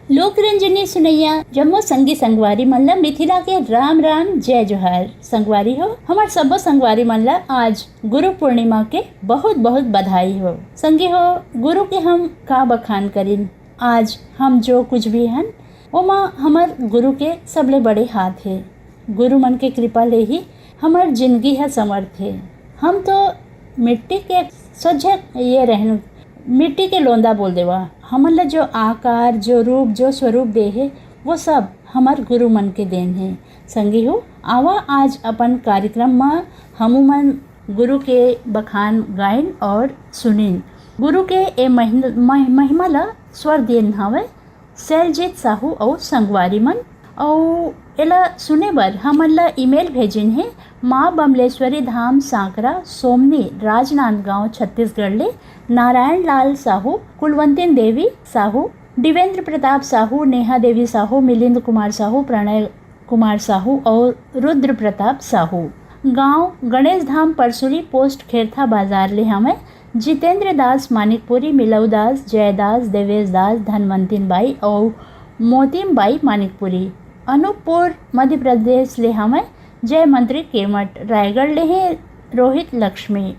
लोक रंजनी सुनैया जम्मो संगी संगवारी मन ला मिथिला के राम राम जय जोहार। संगवारी हो, हमार सबो संगवारी मन ला आज गुरु पूर्णिमा के बहुत बहुत बधाई हो। संगी हो, गुरु के हम का बखान करिन। आज हम जो कुछ भी हन ओमा हमार गुरु के सबले बड़े हाथ है। गुरु मन के कृपा ले ही हमार जिंदगी है समर्थ है। हम तो मिट्टी के सोझे ये रहन, मिट्टी के लोंदा बोल देवा। हमन ला जो आकार, जो रूप, जो स्वरूप दे है वो सब हमार गुरु मन के देन है। संगी हो, आवा आज अपन कार्यक्रम में हमू मन गुरु के बखान गाइन और सुनिन। गुरु के ए महिमा ला स्वर देन हवे शैलजीत साहू और संगवारी मन। और एला सुने बर हमन ला ईमेल भेजिन है माँ बमलेश्वरी धाम सांकरा सोमनी राजनांदगांव छत्तीसगढ़ ले नारायण लाल साहू, कुलवंतिन देवी साहू, दिवेंद्र प्रताप साहू, नेहा देवी साहू, मिलिंद कुमार साहू, प्रणय कुमार साहू और रुद्र प्रताप साहू। गांव गणेश धाम परसुली पोस्ट खेरथा बाजार ले हमें जितेंद्र दास मानिकपुरी, मिलव दास, जयदास, देवेश दास, धनवंतिन बाई और मोतिम बाई मानिकपुरी। अनूपपुर मध्य प्रदेश ले हमें जय मंत्री केमठ। रायगढ़ ले हैं रोहित लक्ष्मी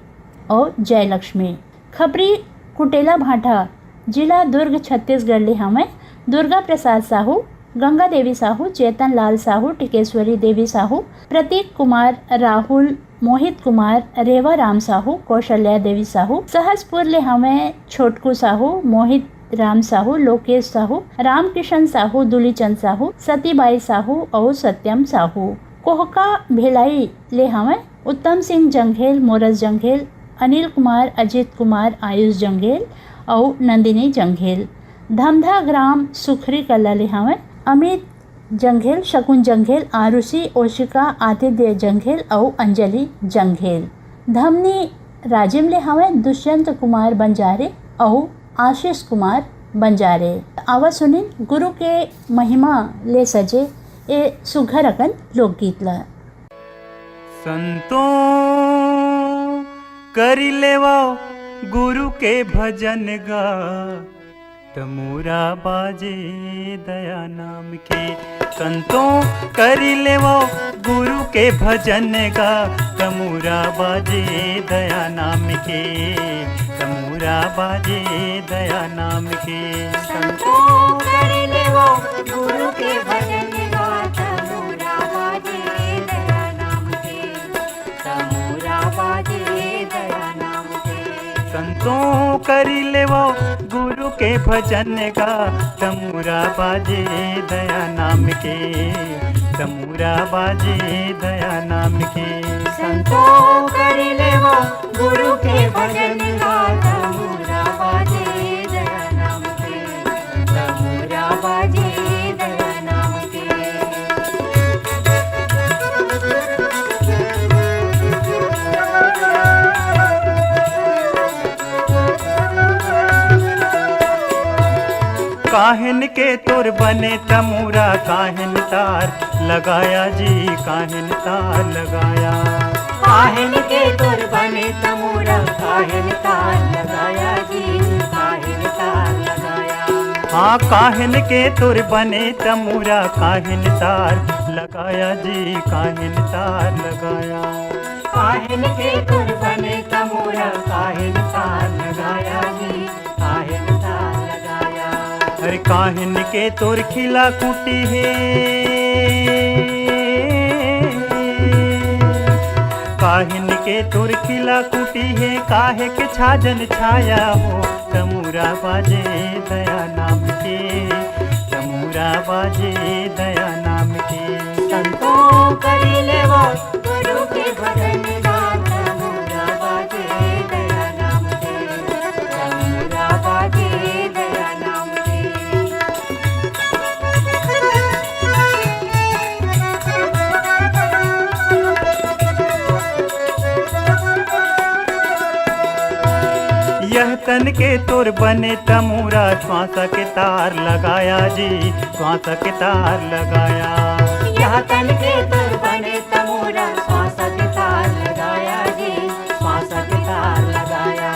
और जय लक्ष्मी। खपरी कुटेला भाटा जिला दुर्ग छत्तीसगढ़ ले हमें दुर्गा प्रसाद साहू, गंगा देवी साहू, चेतन लाल साहू, टिकेश्वरी देवी साहू, प्रतीक कुमार, राहुल, मोहित कुमार, रेवा राम साहू, कौशल्या देवी साहू। सहसपुर ले हमें छोटकू साहू, मोहित राम साहू, लोकेश साहू, रामकिशन साहू, दुलीचंद साहू, सतीबाई साहू और सत्यम साहू। कोहका भिलाई ले हमें उत्तम सिंह जंघेल, मोरस जंघेल, अनिल कुमार, अजित कुमार, आयुष जंघेल और नंदिनी जंघेल। धमधा ग्राम सुखरी कला ले हमें अमित जंघेल, शकुन जंघेल, आरुषि, ओशिका, आतिथ्य जंघेल और अंजलि जंघेल। धमनी राजिम ले हमें दुष्यंत कुमार बंजारे और आशीष कुमार बंजारे। आवा सुनिन गुरु के महिमा ले सजे ए सुघर अकन लोकगीत ला। संतों करी लेवा गुरु के भजन गा, तमूरा बाजे दया नाम के। संतों करी लेवा गुरु के भजन गा, तमूरा बाजे दया नाम के, तमूरा बाजे दया नाम के। संतों करी लेवा गुरु के भजन गा, तमूरा बाजे दया नाम के, तमूरा बाजे दया नाम के। संतों करी लेवा गुरु के भजन गा, तमूरा बाजे दया नाम के, तमूरा बाजे दया नाम के। संतों करी लेवा गुरु के भजन गा, तमूरा बाजे दया नाम के, तमूरा बाजे दया नाम के। काहन के तुर बने तमूरा, काहन तार लगाया जी, काहन तार लगाया। काहन के तुर बने तमूरा, काहन तार लगाया जी, काहन तार लगाया। हाँ, काहन के तुर बने तमूरा, काहन तार लगाया जी, काहन तार लगाया। काहन के तुर बने तमूरा, काहन तार लगाया जी, काहन तार लगाया। अरे काहन के तुर खिला कुटी है, काहन के तुर खिला कुटी है, काहे के छाजन छाया हो, तमूरा बाजे दया नाम के, तमूरा बाजे दया नाम के। संतों करी लेवा गुरु के भजन गा, तमूरा बाजे दया नाम के, तमूरा बाजे दया नाम के। यह तन के तुर बने तमूरा, श्वास के तार लगाया जी, श्वास के तार लगाया। यह तन के तुर बने तमूरा, श्वास के तार लगाया जी, श्वास के तार लगाया।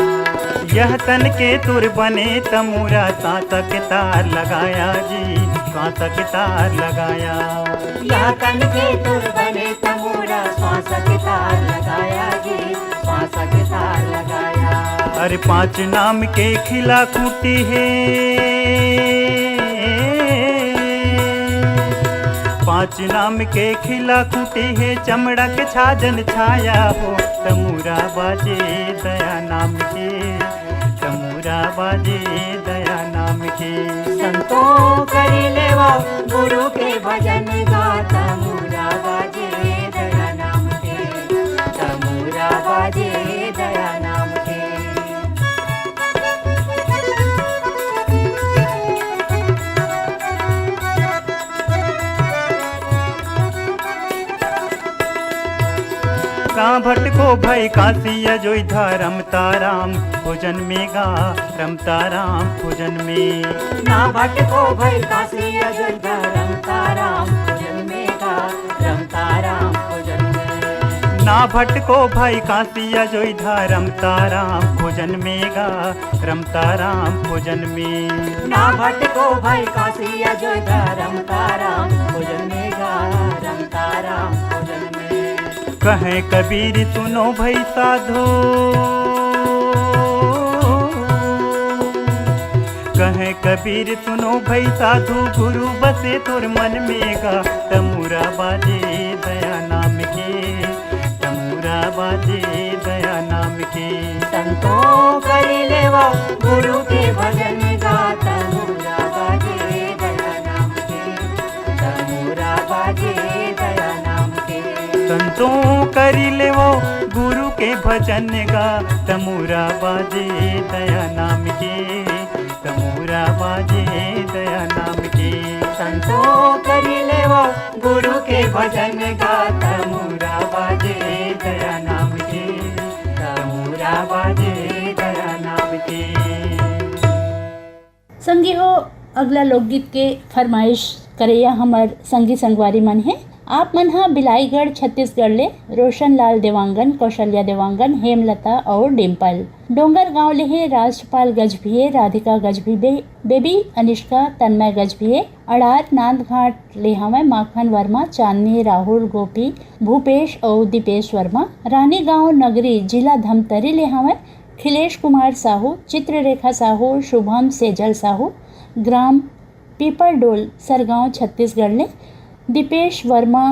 यह तन के तुर बने तमूरा सांस के तार लगाया जी, सांस के तार लगाया। यह तन के तुर बने तमूरा श्वास के तार लगाया जी, श्वास के तार लगाया। अरे 5 नाम के खिला खूटी है, 5 नाम के खिला खूटी है, चमड़ा के छाजन छाया हो, तमूरा बाजे दया नाम के, तमूरा बाजे दया नाम के। संतों करी लेवा गुरु के भजन गा, तमूरा बाजे दया नाम के, तमूरा बाजे दया नाम के। का भटको भय काशी अयोध्या, रमता राम भोजन में गा, रमता राम भोजन में। ना भटको भय काशी अयोध्या, रमता राम भजन में गा, रमता राम भजन में। ना भटको भय काशी अयोध्या, रमता राम भोजन में गा, रमता राम भोजन में। ना भटको भय काशी अयोध्या, रमता राम भजन में गा, रमता राम भजन में। कहे कबीर सुनो भई साधो, कहे कबीर सुनो भई साधु, गुरु बसे तुर मन में गा, तमूरा बाजे दया नाम के, तमूरा बाजे दया नाम के। संतों करी लेवा गुरु के भजन गा, तमूरा बाजे दया नाम के, तमूरा बाजे दया नाम के। संतों करी ले वो गुरु के भजन गा, तमूरा बाजे दया नाम के, तमूरा बाजे दया नाम के। संतों करी लेवा गुरु के भजन गा, तमूरा बाजे दया नाम के, तमूरा बाजे दया नाम के। संगी हो अगला लोकगीत के फरमाइश करैया हमर संगी संगवारी मन है। आप मन हा बिलाईगढ़ छत्तीसगढ़ ले रोशन लाल देवांगन, कौशल्या देवांगन, हेमलता और डिम्पल। डोंगर गांव ले है राजपाल गजभिये, राधिका गजभिये, बेबी अनिष्का, तन्मय गजभिये। अड़ार नांदघाट ले हमें माखन वर्मा, चांदनी, राहुल, गोपी, भूपेश और दीपेश वर्मा। रानी गांव नगरी जिला धमतरी ले हमें खिलेश कुमार साहू, चित्ररेखा साहू, शुभम सेजल साहू। ग्राम पीपरडोल सरगांव छत्तीसगढ़ ले दीपेश वर्मा,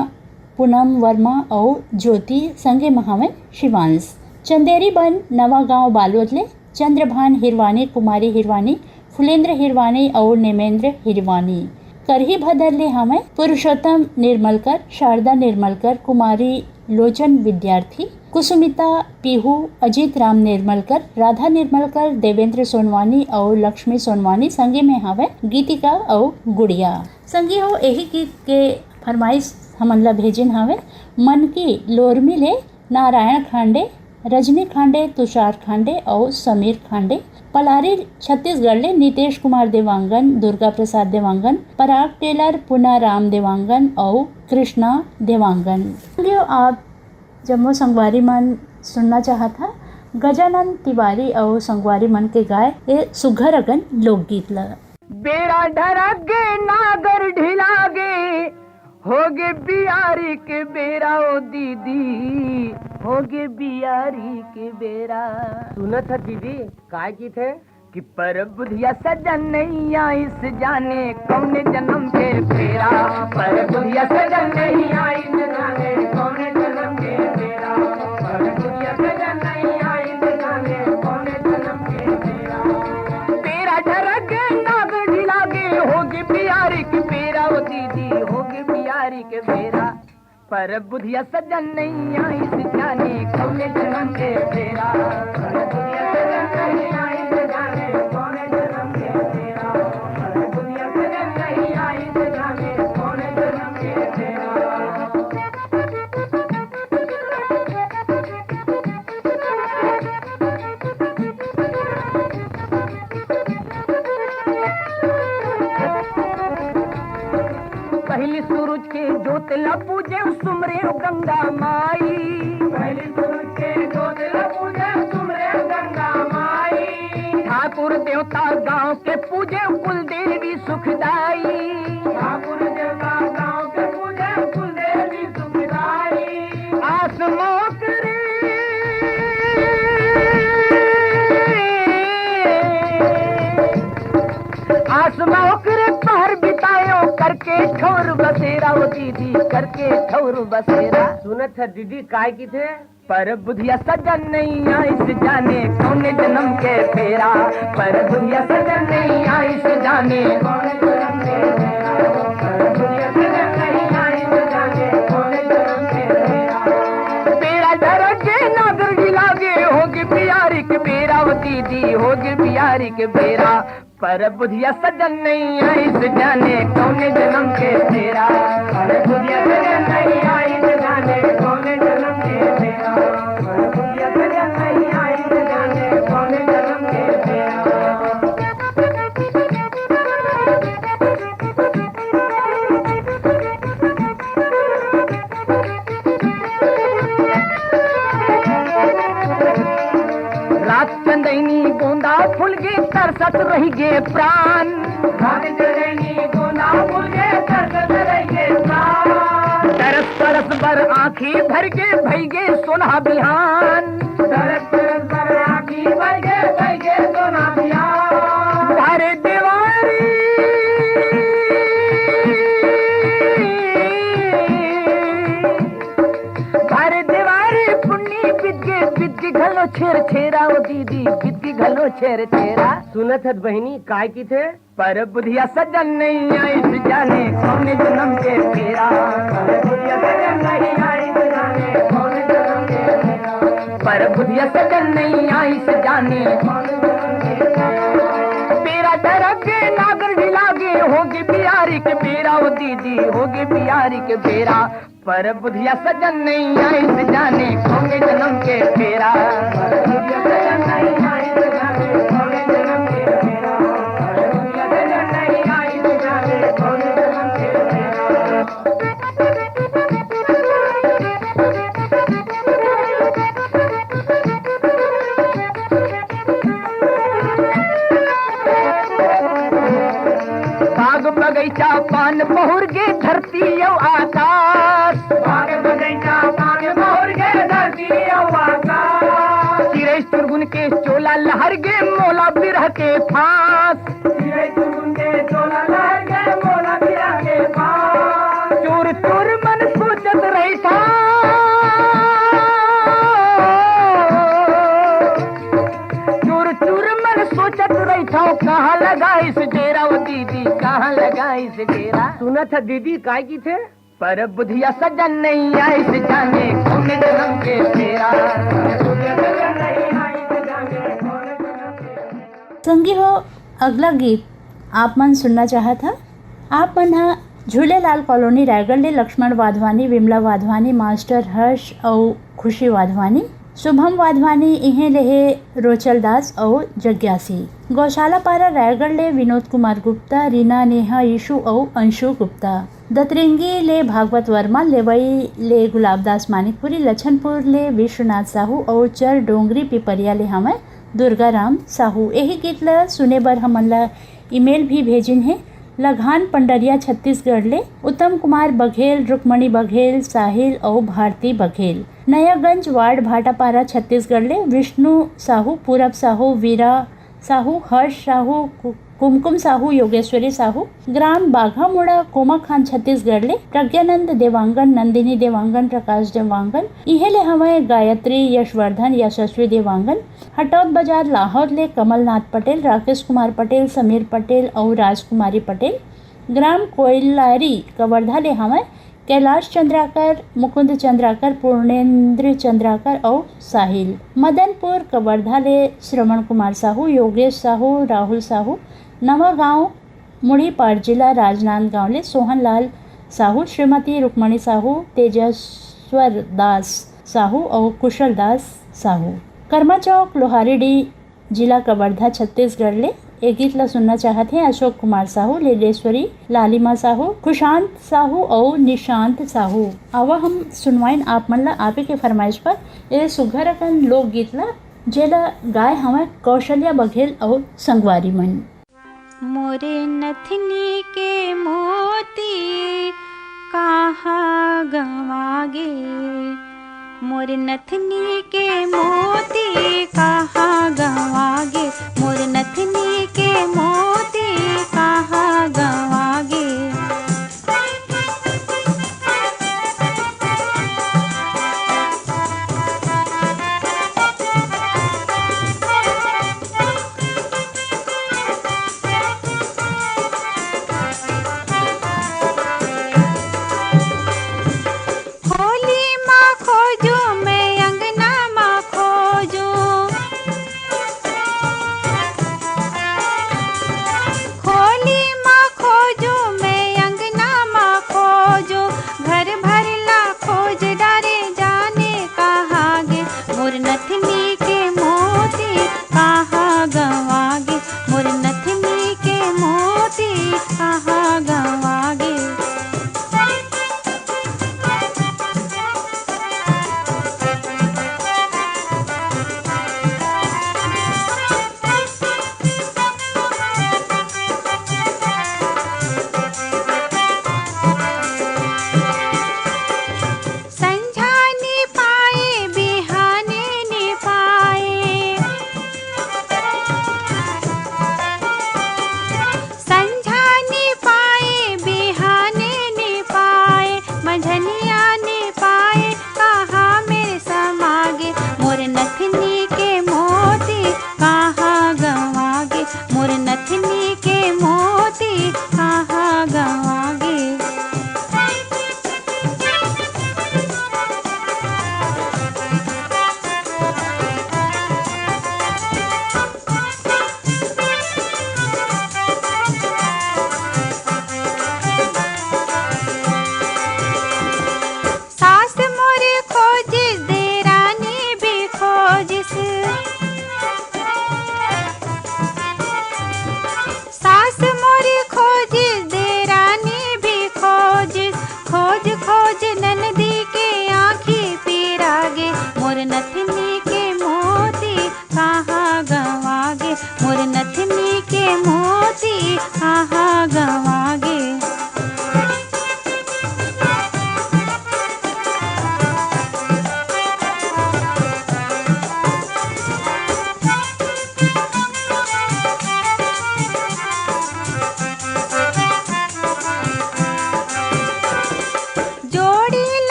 पूनम वर्मा और ज्योति संगे महावे शिवांश। चंदेरी बन नवा गांव बालोद ले चंद्रभान हिरवानी, कुमारी हिरवानी, फुलेंद्र हिरवानी और नेमेंद्र हिरवानी। करही भदर ले हमें पुरुषोत्तम निर्मलकर, शारदा निर्मलकर, कुमारी लोचन विद्यार्थी, कुसुमिता पीहू, अजीत राम निर्मलकर, राधा निर्मलकर, देवेंद्र सोनवानी और लक्ष्मी सोनवानी संगे में हवे गीतिका और गुड़िया। संगी हो यही गीत के फरमाइश हमन ला भेजिन हवे। मन की लोरमी ले नारायण खांडे, रजनी खांडे, तुषार खांडे और समीर खांडे। पलारी छत्तीसगढ़ ले नितेश कुमार देवांगन, दुर्गा प्रसाद देवांगन, पराग टेलर, पुना राम देवांगन और कृष्णा देवांगन। आप जम्मो संगवारी मन सुनना चाहा था गजानन तिवारी और संगवारी मन के गाय ये सुघर अगन लोकगीत ला। बेड़ा ढरगे नागर ढिलागे, होगे बियारी के बेरा ओ दीदी, होगे बियारी के बेरा। सुना था दीदी काय की थे कि पर बुधिया सजन नहीं आई इस जाने कौन जन्म के फेरा, पर बुधिया सजन नहीं आई इस जाने कौन जन्म के फेरा, पर बुधिया सजन नहीं आई इस जाने कौन जन्म के फेरा। तेरा ढरगे नागर ढिलागे, होगे बियारी के बेरा ओ दीदी, होगे बियारी के बेरा। पर बुधिया सजन नहीं आई इस जाने कौन जन्म के फेरा, पर बुधिया सजन नहीं आई इस जाने कौन जन्म के फेरा, पर बुधिया सजन नहीं आई इस जाने कौन जन्म के फेरा। पहली सूरज के जोत ला पूजे सुमरे गंगा माई, पहली सूरज के जोत ला पूजे सुमरे गंगा माई। देवता गांव के पूजे कुल देवी सुखदाई। गुरु देवता गांव के पूजे कुल देवी सुखदाई। आसमां करे पहर बितायो करके ठौर बसेरा, वो दीदी करके ठौर बसेरा। सुनत है दीदी काय की थे? पर बुधिया सजन नहीं आई से जाने कौन जन्म के फेरा। पर बुधिया सजन नहीं आई से जाने कौन जन्म के फेरा। पर बुधिया सजन नहीं आई से जाने कौन जन्म के फेरा। बेड़ा धरके नागर गिलागे होगी बिहारी के बेरा, वो दीदी होगी बिहारी के बेरा। पर बुधिया सजन नहीं आई से जाने कौन जन्म के फेरा। पर बुधिया सजन नहीं आई से जाने कौन जन्म के फेरा। पर बुधिया सजन नहीं आई से जाने कौन जन्म के फेरा। रात चंदैनी गोंदा फूल गे तरसत रही गे प्राण। रात चंदैनी गोंदा फूल गे तरसत रही गे प्राण। तरस तरस बर आँखी भर के भई गे सोना बिहान। तरस तरस बर आँखी भर के भई गे सोना बिहान। धारे देवारी धारे देवारी पुन्नी बिद्गी घलो छेर छेरा, वो दीदी बिद्गी घलो छेर छेरा। सुनत है बहनी काय की थे? पर बुधिया सजन नहीं आई से जाने कौन जन्म के फेरा। पर बुधिया सजन नहीं आई से जाने कौन जन्म के फेरा। पर बुधिया सजन नहीं आई से जाने कौन जन्म के फेरा। बेरा डरके नागर ढिलागे होगी बिहारी के बेरा, वो दीदी होगी बिहारी के बेरा। पर बुधिया सजन नहीं आई से जाने कौन जन्म के फेरा। पर बुधिया सजन नहीं आई से जाने कौन जन्म के फेरा। पर बुधिया सजन नहीं आई से जाने कौन जन्म के फेरा। बाग बगीचा पान बहुर गे धरती यौ आकाश। बाग बगीचा पान बहुर गे धरती यौ आकाश। चिड़ै चुरगुन के चोला लहर गे मोला बिरह के फांस। चिड़ै चुरगुन के चोला लहर गे मोला बिरह के फांस। चूर चूर मन सोचत रही था, चूर चूर मन सोचत रही था कहाँ लगा इस डेरा, वो दीदी कहाँ लगा इस डेरा। सुनत है दीदी काय की थे? पर बुधिया सजन नहीं आई से जाने कौन जन्म के फेरा। पर बुधिया सजन नहीं आई से जाने कौन जन्म के फेरा। संगी हो अगला गीत आप मन सुनना चाहा था। आप मन हा झूलेलाल कॉलोनी रायगढ़ ले लक्ष्मण वाधवानी, विमला वाधवानी, मास्टर हर्ष और खुशी वाधवानी, शुभम वाधवानी, इहें लेहे रोचल दास और जग्यासी। गौशाला पारा रायगढ़ ले विनोद कुमार गुप्ता, रीना, नेहा, यीशु और अंशु गुप्ता। दतरेंगी ले भागवत वर्मा, लेवई ले गुलाबदास मानिकपुरी, लछनपुर ले विश्वनाथ साहू और चर डोंगरी पिपरिया ले हमें दुर्गा राम साहू। यही गीत ला सुने बर हमन ला ईमेल भी भेजिन है। लघान पंडरिया छत्तीसगढ़ ले उत्तम कुमार बघेल, रुक्मणी बघेल, साहिल और भारती बघेल। नयागंज वार्ड भाटापारा छत्तीसगढ़ ले विष्णु साहू, पूरब साहू, वीरा साहू, हर्ष साहू, कुमकुम साहू, योगेश्वरी साहू। ग्राम बाघामुड़ा कोमा खान छत्तीसगढ़ ले प्रज्ञानंद देवांगन, नंदिनी देवांगन, प्रकाश देवांगन। इहे ले हमें गायत्री, यशवर्धन, यशस्वी देवांगन। हटौत बाजार लाहौर ले कमलनाथ पटेल, राकेश कुमार पटेल, समीर पटेल और राजकुमारी पटेल। ग्राम कोयलारी कवर्धा ले हमें कैलाश चंद्राकर, मुकुंद चंद्राकर, पूर्णेंद्र चंद्राकर और साहिल। मदनपुर कवर्धा ले श्रवण कुमार साहू, योगेश साहू, राहुल साहू। नवा गांव मुड़ीपार जिला राजनांदगांव ले सोहनलाल साहू, श्रीमती रुक्मणी साहू, तेजस्वर दास साहू और कुशल दास साहू। कर्मा चौक लोहारीडी जिला कवर्धा छत्तीसगढ़ ले एक गीत ला सुनना चाहते हैं अशोक कुमार साहू, लीलेश्वरी, लालिमा साहू, खुशांत साहू और निशांत साहू। आवा हम सुनवाइन आप मन ला आपे के फरमाइश पर ये सुघर अकन लोक गीत ला जेला गाय हमें कौशल्या बघेल और संगवारी मन। मोरे नथनी के मोती कहाँ गवागे, मोरे नथनी के मोती कहाँ गवागे, मोरे नथनी के मोती कहाँ गवागे।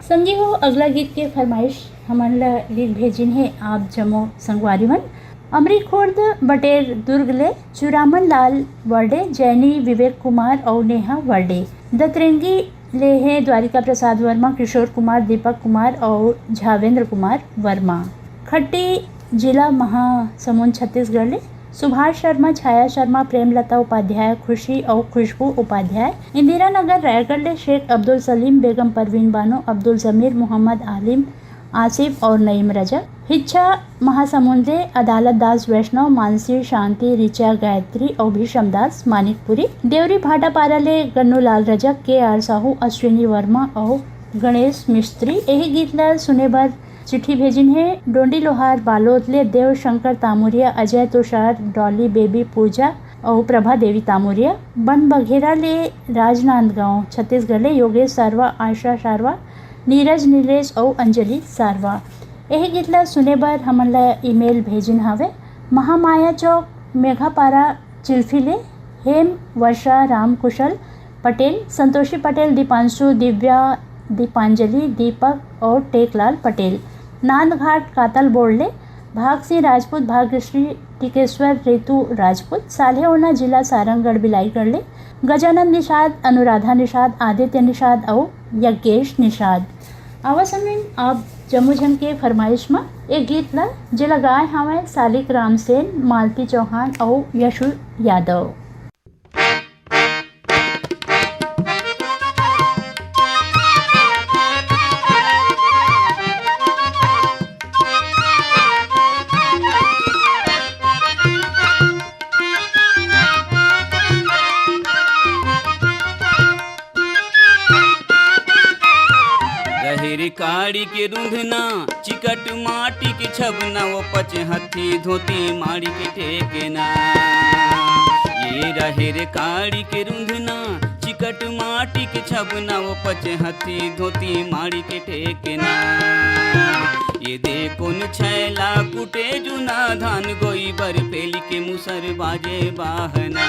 संगी हो अगला गीत के फरमाइश हमारा लिख भेजिन है आप जमो संगवारी मन। अमरी खुर्द बटेर दुर्ग ले चुरामन लाल वर्डे, जैनी विवेक कुमार और नेहा वर्डे। दतरेंगी ले है द्वारिका प्रसाद वर्मा, किशोर कुमार, दीपक कुमार और झावेंद्र कुमार वर्मा। खट्टी जिला महासमुंद छत्तीसगढ़ ले सुभाष शर्मा, छाया शर्मा, प्रेमलता उपाध्याय, खुशी और खुशबू उपाध्याय। इंदिरा नगर रायगढ़ ले शेख अब्दुल सलीम, बेगम परवीन बानो, अब्दुल जमीर, मोहम्मद आलिम, आसिफ और नईम रजक। हिच्छा महासमुंद ले अदालत दास वैष्णव, मानसी, शांति, रिचा, गायत्री और भीषम दास मानिकपुरी। देवरी भाटापारा ले गन्नू लाल रजक, के आर साहू, अश्विनी वर्मा और गणेश मिस्त्री। यही गीत ला सुने बर चिट्ठी भेजिन है डोंडी लोहार बालोद ले देव शंकर तामुरिया, अजय तुषार, डॉली बेबी, पूजा और प्रभा देवी तामुरिया। बन बघेरा ले राजनांदगांव छत्तीसगढ़ ले योगेश सारवा, आशा सारवा, नीरज नीलेश और अंजलि सारवा। यही गीत ला सुने बर हमन ला ईमेल भेजिन हवे महामाया चौक मेघापारा चिल्फी ले हेम, वर्षा, राम कुशल पटेल, संतोषी पटेल, दीपांशु, दिव्या, दीपांजलि, दीपक और टेकलाल पटेल। नांदघाट कातल बोर्डले भाग सिंह राजपूत, भाग्यश्री टिकेश्वर, ऋतु राजपूत। सालेहोना जिला सारंगगढ़ बिलाईगढ़ ले गजानंद निषाद, अनुराधा निषाद, आदित्य निषाद और यज्ञेश निषाद। आवा समय आप जमुझम के फरमाइश में एक गीत ला जिला गाय हमें सालिक रामसेन, मालती चौहान और यशु यादव। काड़ी के रूंधना चिकट माटी के छबना वो पच हथी धोती माड़ी के टेकना। ये रहे रे काड़ी के रूंधना चिकट माटी के छबना वो पच हथी धोती माड़ी के टेकना। ये देखो न छैला कुटे जुना धान गोई बर पेली के मुसर बाजे बाहना।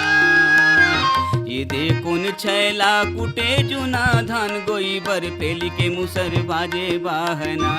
ये देखो न छैला कुटे जुना धान गोई बर पेली के मुसर बाजे बाहना।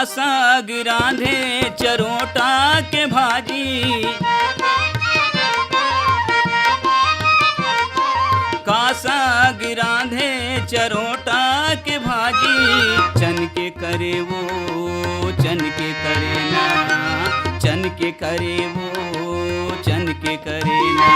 साग रांधे चरोटा के भाजी, का साग रांधे चरोटा के भाजी। चन के करे वो चन के करे ना, चन के करे वो चन के करे ना।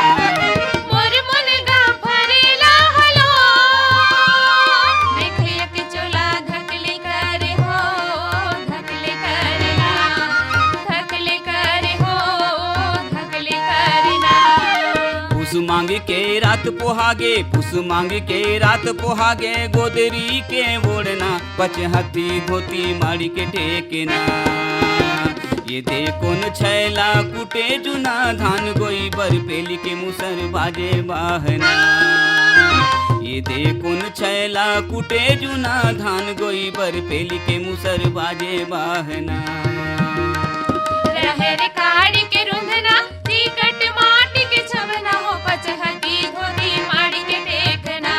मांग के रात पोहागे पुस मांग के रात पोहागे, गोदरी के ओढ़ना पचहती धोती माड़ी के टेकना। ये देखो न छैला कुटे जुना धान गोई बर पेली के मुसर बाजे बाहना। ये देखो न छैला कुटे जुना धान गोई बर पेली के मुसर बाजे बाहना। रहर काड़ी के रुंधना टिकट माटी के छबना हो पचहती धोती माड़ी के टेकना।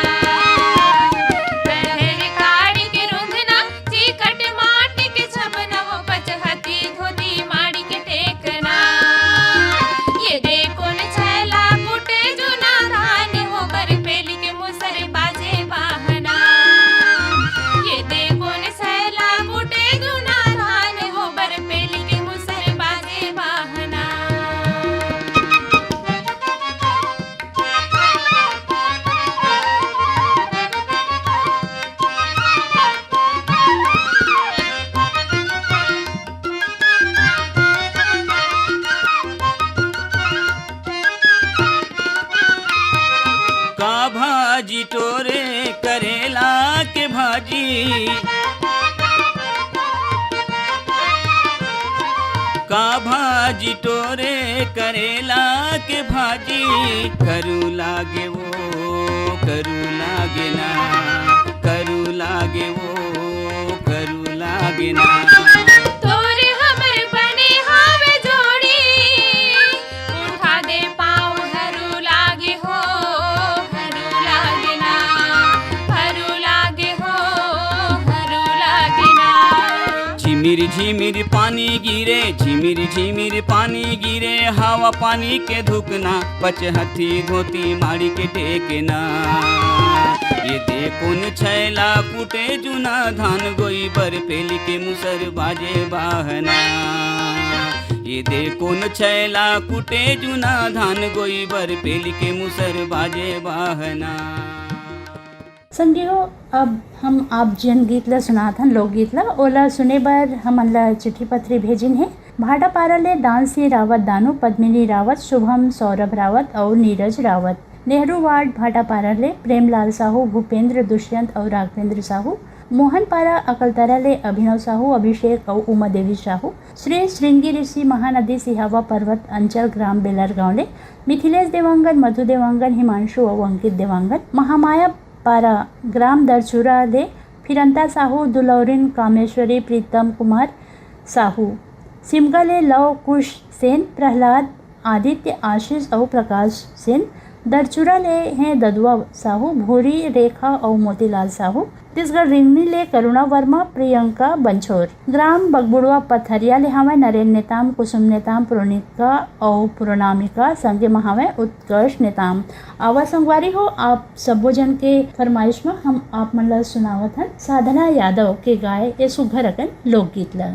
रहर काड़ी के रुंधना टिकट माटी के छबना हो पचहती धोती माड़ी के टेकना। ये देखो न छैला कुटे जुना धान हो बर पेली के मुसर बाजे बाहना। ये देखो न छैला कुटे जुना धान हो बर पेली के मुसर बाजे बाहना। का भाजी टोरे करेला के भाजी, का भाजी टोरे करेला के भाजी। करू लागे वो करू लागे ना, करू लागे वो करू लागे ना। तोरे हमर बने हावे जोड़ी, उठा दे पाँव हरू लागे हो हरू लागे ना, हरू लागे हो हरू लागे ना। झिमिर झिमिर पानी गिरे झिमिर झिमिर पानी गिरे, हवा पानी के धुकना पचहती धोती माड़ी के टेकना। ये देखो न छैला कुटे जुना धान गोई बर पेली के मुसर बाजे बाहना। ये देखो न छैला कुटे जुना धान गोई बर पेली के मुसर बाजे बाहना। संगियो अब हम आप जन गीत ला सुनाथन लोकगीत ला ओला सुने बर हमन ला चिट्ठी पत्री भेजिन है। भाटापारा ले दानसी रावत दानू, पद्मिनी रावत, शुभम सौरभ रावत और नीरज रावत। नेहरू वार्ड भाटापारा ले प्रेमलाल साहू, भूपेंद्र, दुष्यंत और राघवेंद्र साहू। मोहनपारा अकलतरा ले अभिनव साहू, अभिषेक और उमा देवी साहू। श्री श्रृंगी ऋषि महानदी सिहावा पर्वत अंचल ग्राम बेलरगांव ले मिथिलेश देवांगन, मधु देवांगन, हिमांशु और अंकित देवांगन। महामाया पारा ग्राम दरचूरा ले फिरंता साहू, दुलौरिन, कामेश्वरी, प्रीतम कुमार साहू। सिमगा ले लव कुश सेन, प्रहलाद, आदित्य, आशीष और प्रकाश सेन। दरचूरा ले हैं ददुआ साहू, भूरी, रेखा और मोतीलाल साहू। छत्तीसगढ़ रिंगनी ले करुणा वर्मा, प्रियंका बंछोर। ग्राम बगबुड़वा पथरिया ले हमें नरेंद्र नेताम, कुसुम नेताम, प्रोनिका और प्रोनामिका, संगे महावे उत्कर्ष नेताम। आवा संगवारी हो आप सबो जन के फरमाइश में हम आप मन ला सुनावत हन साधना यादव के गाय ए सुघर अकन लोकगीत ला।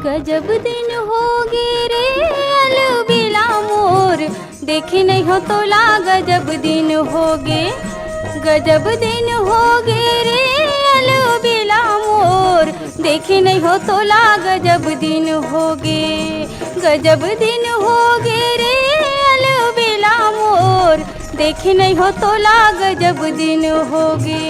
गजब दिन हो गे रे अलबेला मोर, देखे नहीं हो तोला गजब दिन हो गे। गजब दिन हो गे रे अलबेला मोर, देखे नहीं हो तोला गजब दिन हो गे। गजब दिन हो गे रे अलबेला मोर, देखे नहीं हो तोला गजब दिन हो गे।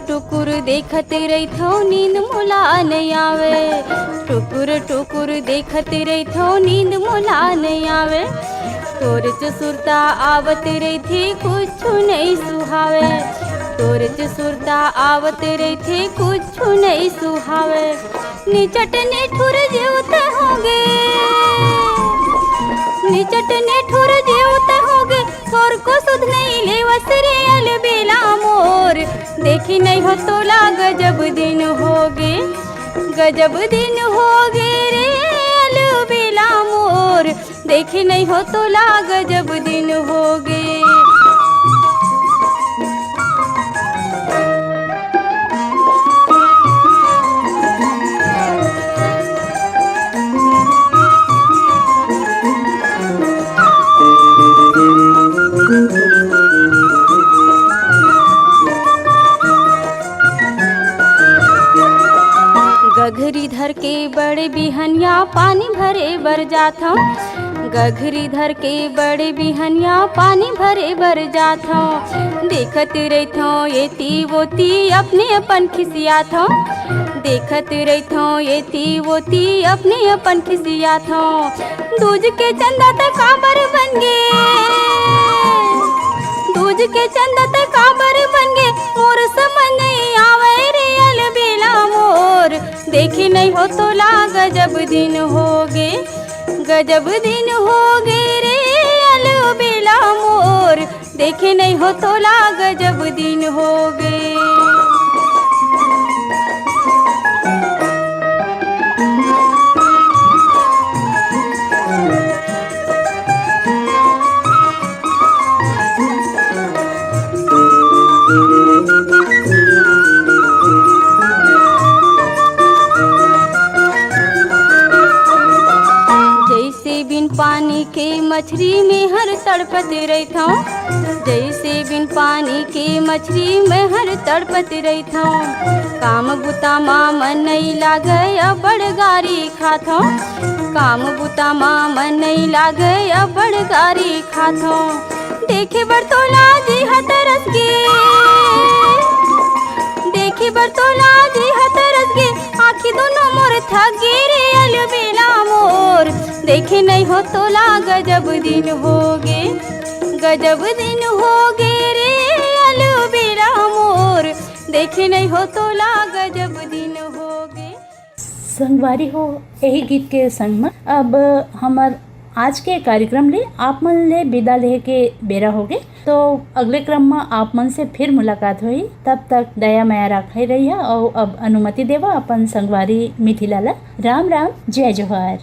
टुकुर देखत रहिथो नींद मोला नहीं आवे। टुकुर टुकुर देखत रहिथो नींद मोला नहीं आवे। तोर सुरता आवत रही कुछ नहीं सुहावे। तोर सुरता आवत रही कुछ नहीं सुहावे। निचट निठुर जीवत होगे, निचट निठुर जीवत होगे। तोर को सुध नहीं लेवस रे अलबेला मोर, देखी नहीं हो तोला गजब दिन होगे। गजब दिन होगे रे अलबेला मोर, देखी नहीं हो तोला गजब दिन होगे। गघरी धर के बड़े बिहनिया पानी भरे बर जात हूँ। गघरी धर के बड़े बिहनिया पानी भरे बर जात हूँ। देखत रहथो एती वोती अपने अपन खिसियात हूँ। देखत रहथो एती वोती अपने अपन खिसियात हूँ। दूज के चंदा तक काबर बन गे, दूज के चंदा तक काबर बन गे। मोर समझ नहीं आवे रे अलबेला मोर, देखी नहीं हो तोला गजब दिन होगे। गजब दिन होगे रे अलबेला मोर, देखे नहीं हो तोला गजब दिन होगे। पानी के मछली में हर तड़पत रहता हूँ। जैसे बिन पानी के मछली में हर तड़पत रहता हूँ। काम बुता माँ मन नहीं लागे अब बड़ गारी खाता हूँ। काम बुता माँ मन नहीं लागे अब बड़ गारी खाता हूँ। देखे बरतोला जी हतरस गे, देखे बरतोला जी हतरस गे। आँखी दोनों मोर थक गे रे अलबेला मोर, देखे नहीं हो तोला गजब दिन होगे। गजब दिन होगे रे अलबेला मोर, देखे नहीं हो तोला गजब दिन होगे। संगवारी हो यही गीत के संग में अब हमार आज के कार्यक्रम ले आप मन ले विदा ले के बेरा हो गए। तो अगले क्रम में आप मन से फिर मुलाकात हुई। तब तक दया माया रखे रही और अब अनुमति देवा अपन संगवारी मिथिला ला। राम राम, जय जोहार।